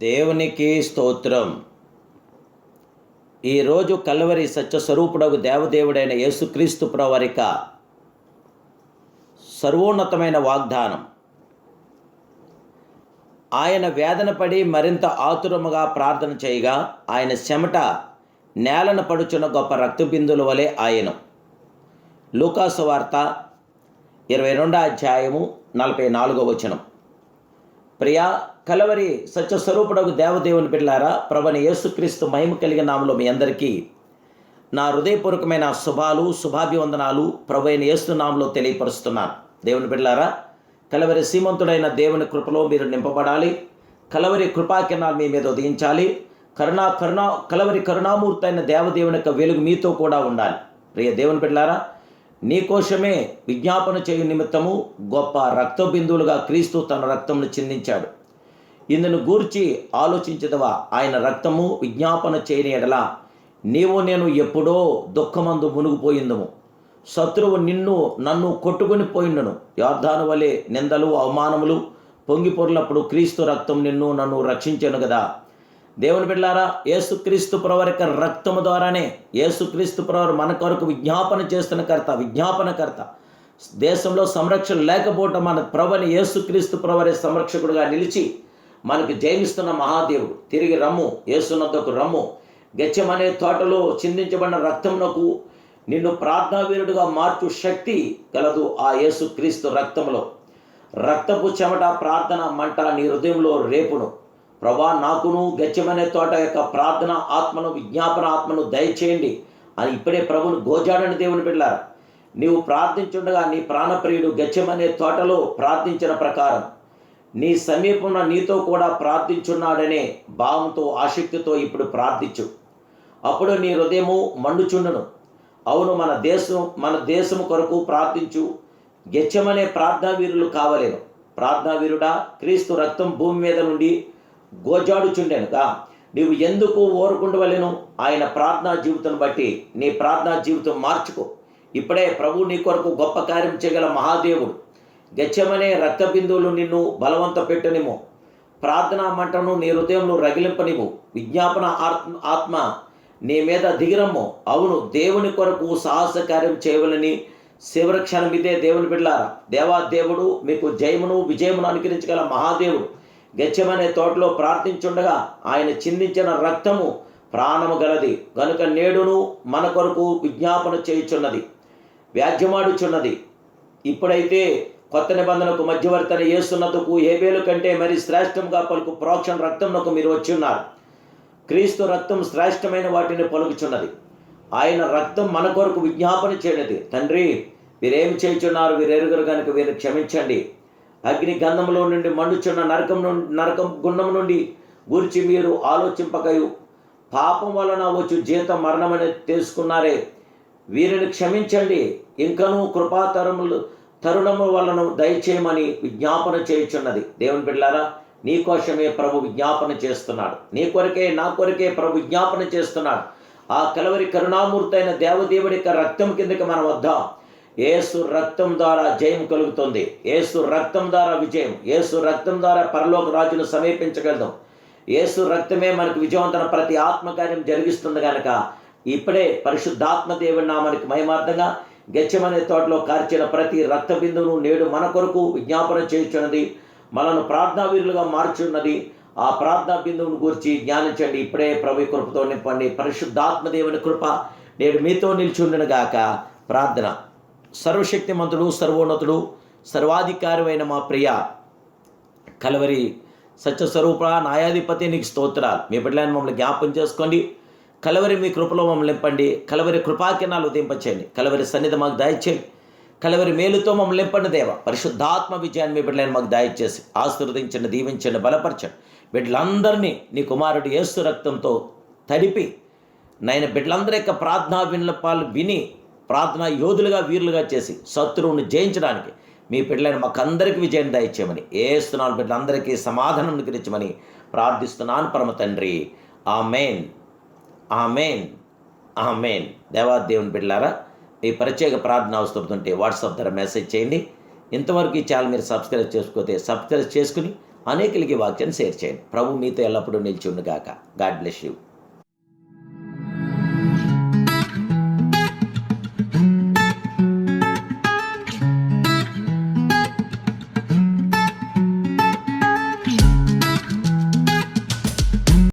దేవునికి స్తోత్రం. ఈరోజు కల్వరి సత్యస్వరూపుడగు దేవదేవుడైన యేసుక్రీస్తు ప్రవరిక సర్వోన్నతమైన వాగ్దానం. ఆయన వేదన పడి మరింత ఆతురముగా ప్రార్థన చేయగా ఆయన చెమట నేలను పడుచున్న గొప్ప రక్తబిందుల వలె ఆయన. లూకాసు వార్త 22వ అధ్యాయము 44వ వచనం. ప్రియా కలవరి సత్యస్వరూపుడగు దేవదేవుని బిడ్డలారా, ప్రభువైన యేసుక్రీస్తు మహిమ కలిగిన నామములో మీ అందరికీ నా హృదయపూర్వకమైన శుభాభివందనాలు ప్రభువైన యేసు నామములో తెలియపరుస్తున్నాను. దేవుని బిడ్డలారా, కలవరి శ్రీమంతుడైన దేవుని కృపలో మీరు నింపబడాలి. కలవరి కృపాకిరణాలు మీ మీద ఉదయించాలి. కలవరి కరుణామూర్తి అయిన దేవదేవుని యొక్క వెలుగు మీతో కూడా ఉండాలి. ప్రియ దేవుని బిడ్డలారా, నీ కోసమే విజ్ఞాపన చేయు నిమిత్తము గొప్ప రక్త బిందువులుగా క్రీస్తు తన రక్తమును చిందించాడు. ఇందును గూర్చి ఆలోచించదవా? ఆయన రక్తము విజ్ఞాపన చేయని ఎడల నీవు నేను ఎప్పుడో దుఃఖమందు మునిగిపోయిందము. శత్రువు నన్ను కొట్టుకుని పోయిండును. యోర్దాను వలె నిందలు అవమానములు పొంగి పొర్లప్పుడు క్రీస్తు రక్తం నన్ను రక్షించాను కదా. దేవుని బిడ్డలారా, యేసుక్రీస్తు ప్రవర్ యొక్క రక్తము ద్వారానే యేసుక్రీస్తు ప్రవర్ మన కొరకు విజ్ఞాపనకర్త. దేశంలో సంరక్షణ లేకపోవటం మన ప్రభుని యేసుక్రీస్తు ప్రవరే సంరక్షకుడుగా నిలిచి మనకు జయమిస్తున్న మహాదేవుడు. తిరిగి రమ్ము, యేసునందుకు రమ్ము. గెత్సేమనే తోటలో చిందించబడిన రక్తమునకు నిన్ను ప్రార్థనావీరుడుగా మార్చు శక్తి కలదు ఆ యేసుక్రీస్తు రక్తములో. రక్తపు చెమట ప్రార్థన మంట నీ హృదయంలో రేపును. ప్రభా, నాకును గెత్సేమనే తోట యొక్క ప్రార్థన ఆత్మను, విజ్ఞాపన ఆత్మను దయచేయండి అని ఇప్పుడే ప్రభును గోజాడని దేవుని బిడ్డలారా. నీవు ప్రార్థించుండగా నీ ప్రాణప్రియుడు గెత్సేమనే తోటలో ప్రార్థించిన ప్రకారం నీ సమీపంలో నీతో కూడా ప్రార్థించున్నాడనే భావంతో, ఆసక్తితో ఇప్పుడు ప్రార్థించు. అప్పుడు నీ హృదయము మండుచుండును. అవును, మన దేశము కొరకు ప్రార్థించు. గెత్సేమనే ప్రార్థనావీరులు కావలేను. ప్రార్థనావీరుడా, క్రీస్తు రక్తం భూమి మీద నుండి గోజాడుచుండెనుగా నీవు ఎందుకు ఓరుకుండవలెను? ఆయన ప్రార్థనా జీవితం బట్టి నీ ప్రార్థనా జీవితం మార్చుకో. ఇప్పుడే ప్రభు నీ కొరకు గొప్ప కార్యం చేయగల మహాదేవుడు. గెత్సేమనే రక్త బిందువులు నిన్ను బలవంత పెట్టనిము. ప్రార్థనా మంటను నీ హృదయంలో రగిలింపనివు. విజ్ఞాపన ఆత్మ నీ మీద దిగిరమ్ము. అవును, దేవుని కొరకు సాహస కార్యం చేయవలని శివరక్షణం ఇదే. దేవుని బిడ్డలారా, దేవాదేవుడు మీకు జయమును విజయమును అనుకరించగల మహాదేవుడు. గెత్సేమనే తోటలో ప్రార్థించుండగా ఆయన చిందించిన రక్తము ప్రాణము గలది గనుక నేడును మన కొరకు విజ్ఞాపన చేయుచున్నది, వ్యాజ్యమాడుచున్నది. ఇప్పుడైతే కొత్త నిబంధనకు మధ్యవర్తన యేసునందుకు హేబేలు కంటే మరి శ్రేష్టంగా పలుకు ప్రోక్షణ రక్తంనకు మీరు వచ్చి ఉన్నారు. క్రీస్తు రక్తం శ్రేష్టమైన వాటిని పలుకుచున్నది. ఆయన రక్తం మన కొరకు విజ్ఞాపన చేయనిది. తండ్రి, వీరేమి చేయుచున్నారు? వీరెరుగురు కనుక వీరు క్షమించండి. అగ్ని గంధంలో నుండి మండుచున్న నరకం గుండం నుండి గురించి మీరు ఆలోచింపకయు పాపం వలన వచ్చు జీతం మరణమని తెలుసుకున్నారే, వీరిని క్షమించండి. ఇంకనూ తరుణము వలన దయచేయమని విజ్ఞాపన చేయుచున్నది. దేవుని బిడ్డలారా, నీ కోసమే ప్రభు విజ్ఞాపన చేస్తున్నాడు. నీ కొరకే, నా కొరకే ప్రభు విజ్ఞాపన చేస్తున్నాడు. ఆ కలవరి కరుణామూర్తి అయిన దేవదేవుడి యొక్క రక్తం కిందకి మనం వద్దాం. యేసు రక్తం ద్వారా జయం కలుగుతుంది. యేసు రక్తం ద్వారా విజయం. యేసు రక్తం ద్వారా పరలోక రాజును సమీపించగలదు. యేసు రక్తమే మనకు విజయవంతన ప్రతి ఆత్మకార్యం జరిగిస్తుంది కనుక ఇప్పుడే పరిశుద్ధాత్మ దేవుని నామానికి మహిమార్థంగా గెత్సేమనే తోటలో కార్చిన ప్రతి రక్త బిందువును నేడు మన కొరకు విజ్ఞాపన చేయుచున్నది. మనను ప్రార్థనావీరులుగా మార్చున్నది. ఆ ప్రార్థనా బిందువును గురించి జ్ఞానించండి. ఇప్పుడే ప్రభు కృపతో నింపండి. పరిశుద్ధాత్మ దేవుని కృప నేడు మీతో నిలిచుండును గాక. ప్రార్థన. సర్వశక్తిమంతుడు, సర్వోన్నతుడు, సర్వాధికారి అయిన మా ప్రియ కలవరి సత్యస్వరూప న్యాయాధిపతి, నీకు స్తోత్రాలు. మీ బిడ్డలను మమ్మల్ని జ్ఞాపం చేసుకోండి. కలవరి మీ కృపలో మమ్మల్ని నింపండి. కలవరి కృపాకిరణాలు ఉదయింపచేయండి. కలవరి సన్నిధి మాకు దయచేయండి. కలవరి మేలుతో మమ్మల్ని నింపండి దేవ. పరిశుద్ధాత్మ విజయాన్ని మీ బిడ్డలను మాకు దయచేసి ఆశీర్వదించండి, దీవించండి, బలపరచండి. బిడ్డలందరినీ నీ కుమారుడు యేసు రక్తంతో తడిపి బిడ్డలందరి యొక్క ప్రార్థనా విన్నపాలు విని ప్రార్థనా యోధులుగా, వీరులుగా చేసి శత్రువును జయించడానికి మీ బిడ్డలైన మాకందరికీ విజయం దయచేయమని, ఏస్తున్నాను బిడ్డలందరికీ సమాధానం అనుగ్రహించమని ప్రార్థిస్తున్నాను పరమ తండ్రి. ఆమేన్, ఆమేన్, ఆమేన్. దేవాదేవుని బిడ్డలారా, ఈ ప్రత్యేక ప్రార్థన అవసరం ఉంటే వాట్సాప్ ద్వారా మెసేజ్ చేయండి. ఇంతవరకు ఈ ఛానల్ మీరు సబ్స్క్రైబ్ చేసుకోతే సబ్స్క్రైబ్ చేసుకుని అనేకులకి వాక్యాన్ని షేర్ చేయండి. ప్రభు మీతో ఎల్లప్పుడూ నిలిచి ఉండుగాక. God bless you.